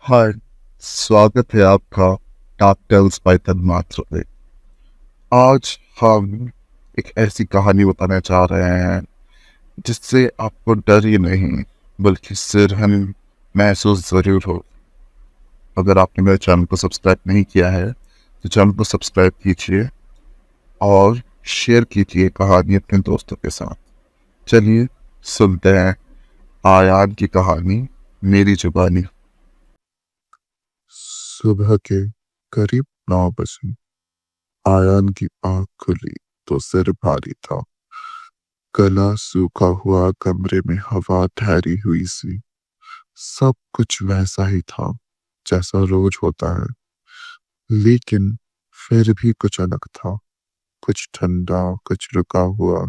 हाय, स्वागत है आपका डॉक्टर्स पाइथन मात्र में। आज हम एक ऐसी कहानी बताने जा रहे हैं जिससे आपको डर ही नहीं बल्कि सिरहन महसूस जरूर हो। अगर आपने मेरे चैनल को सब्सक्राइब नहीं किया है तो चैनल को सब्सक्राइब कीजिए और शेयर कीजिए कहानी अपने दोस्तों के साथ। चलिए सुनते हैं आयान की कहानी मेरी जुबानी। सुबह के करीब 9 बजे आयान की आंख खुली तो सिर भारी था। गला सूखा हुआ, कमरे में हवा ठहरी हुई सी। सब कुछ वैसा ही था जैसा रोज होता है, लेकिन फिर भी कुछ अलग था। कुछ ठंडा, कुछ रुका हुआ।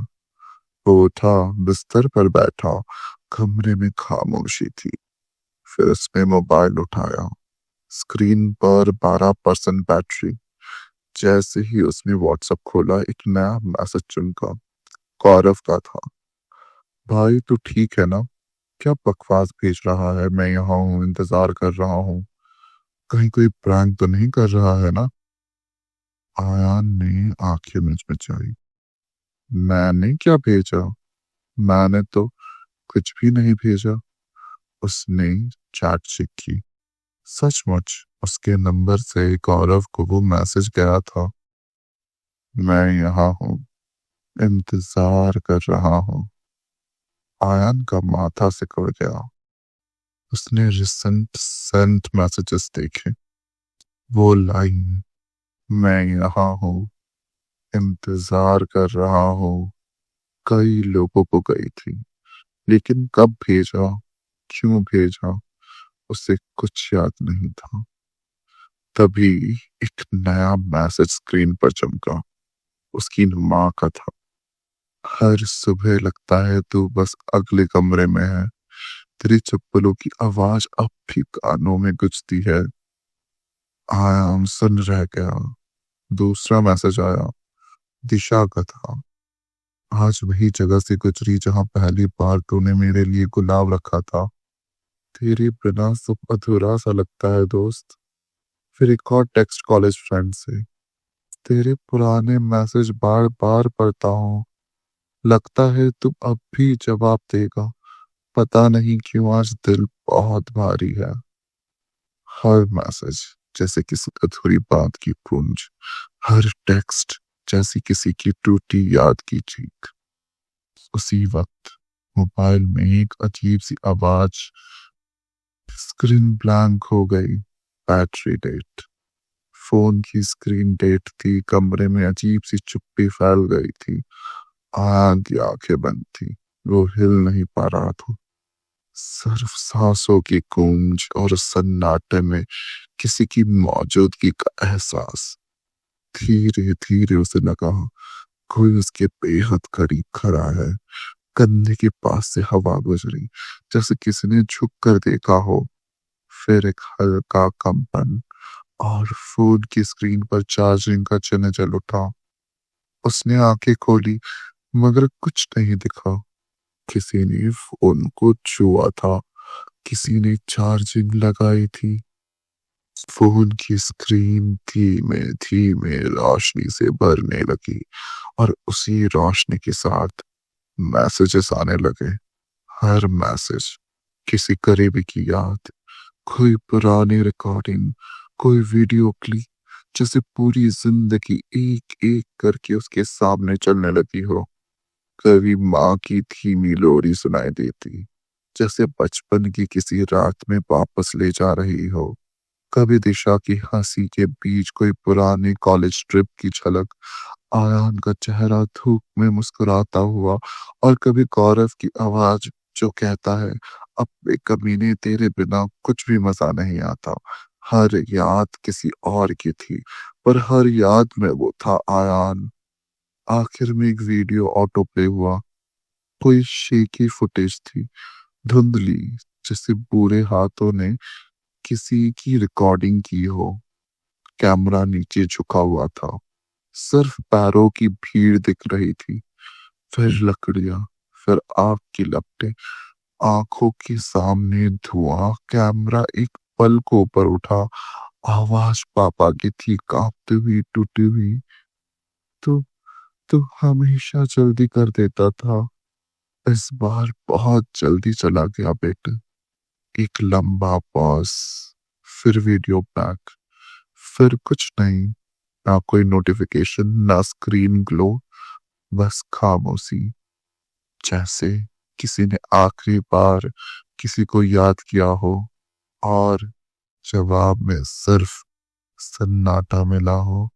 वो उठा, बिस्तर पर बैठा। कमरे में खामोशी थी। फिर उसने मोबाइल उठाया। स्क्रीन पर 12% बैटरी। जैसे ही उसने व्हाट्सएप खोला, एक नया मैसेज चमका। गौरव का था। भाई तू ठीक है ना? क्या बकवास भेज रहा है? मैं यहाँ हूँ, इंतजार कर रहा हूँ। कहीं कोई प्रैंक तो नहीं कर रहा है ना? आयान ने आंखें मिचमिचाई। मैंने क्या भेजा? मैंने तो कुछ भी नहीं भेजा। उसने चैट चेक की। सचमुच उसके नंबर से गौरव को वो मैसेज गया था। मैं यहाँ हूँ, इंतजार कर रहा हूँ। आयान का माथा सिकुड़ गया। उसने रिसेंट सेंट मैसेजेस देखे। वो लाइन, मैं यहाँ हूँ, इंतजार कर रहा हूँ, कई लोगों को गई थी, लेकिन कब भेजा, क्यों भेजा, उसे कुछ याद नहीं था। तभी एक नया मैसेज स्क्रीन पर चमका। उसकी माँ का था। हर सुबह लगता है तू बस अगले कमरे में है। तेरी चप्पलों की आवाज अब भी कानों में गूंजती है। आयाम सुन रह गया। दूसरा मैसेज आया। दिशा का था। आज वही जगह से गुजरी जहां पहली बार तूने मेरे लिए गुलाब रखा था। तेरे बिना सब अधूरा सा लगता है दोस्त। फिर एक और टेक्स्ट कॉलेज फ्रेंड से। तेरे पुराने मैसेज बार बार पढ़ता हूँ। लगता है तू अब भी जवाब देगा। पता नहीं क्यों आज दिल बहुत भारी है। हर मैसेज जैसे किसी अधूरी बात की गूंज। हर टेक्स्ट जैसी किसी की टूटी याद की चीख। उसी वक्त मोबाइल में एक अजीब सी आवाज। स्क्रीन ब्लैंक हो गई। Battery dead. फोन की स्क्रीन डेट थी। कमरे में अजीब सी चुप्पी फैल गई थी। आग की आंखें बंद थी। वो हिल नहीं पा रहा था। सिर्फ सांसों की गूंज और सन्नाटे में किसी की मौजूदगी का एहसास। धीरे धीरे उसे लगा कोई उसके बेहद करीब खड़ा है। कंधे के पास से हवा गुजरी, जैसे किसी ने झुक कर देखा हो। फिर एक हल्का कंपन और फोन की स्क्रीन पर चार्जिंग का चिन्ह जल उठा। उसने आंखें खोली, मगर कुछ नहीं दिखा। किसी ने फोन को छुआ था। किसी ने चार्जिंग लगाई थी। फोन की स्क्रीन धीमे धीमे रोशनी से भरने लगी और उसी रोशनी के साथ मैसेजेस आने लगे। हर मैसेज किसी करीबी की याद, कोई पुरानी रिकॉर्डिंग, कोई वीडियो क्लिप, जैसे पूरी जिंदगी एक एक करके उसके सामने चलने लगी हो। कभी माँ की धीमी लोरी सुनाई देती, जैसे बचपन की किसी रात में वापस ले जा रही हो। कभी दिशा की हंसी के बीच कोई पुरानी कॉलेज ट्रिप की झलक। आयान का चेहरा धूप में मुस्कुराता हुआ। और कभी गौरव की आवाज जो कहता है, अब कमीने तेरे बिना कुछ भी मजा नहीं आता। हर याद किसी और की थी, पर हर याद में वो था आयान। आखिर में एक वीडियो ऑटो प्ले हुआ। कोई शेकी फुटेज थी, धुंधली, जैसे बुरे हाथों ने किसी की रिकॉर्डिंग की हो। कैमरा नीचे झुका हुआ था। सिर्फ पैरों की भीड़ दिख रही थी। फिर लकड़ियां, फिर आग की लपटें, आंखों के सामने धुआं। कैमरा एक पल को ऊपर उठा। आवाज पापा की थी, कांपती हुई, टूटी हुई। तू तू हमेशा जल्दी कर देता था, इस बार बहुत जल्दी चला गया बेटे। एक लंबा पॉज, फिर वीडियो बैक, फिर कुछ नहीं। ना कोई नोटिफिकेशन, ना स्क्रीन ग्लो, बस खामोशी। जैसे किसी ने आखिरी बार किसी को याद किया हो और जवाब में सिर्फ सन्नाटा मिला हो।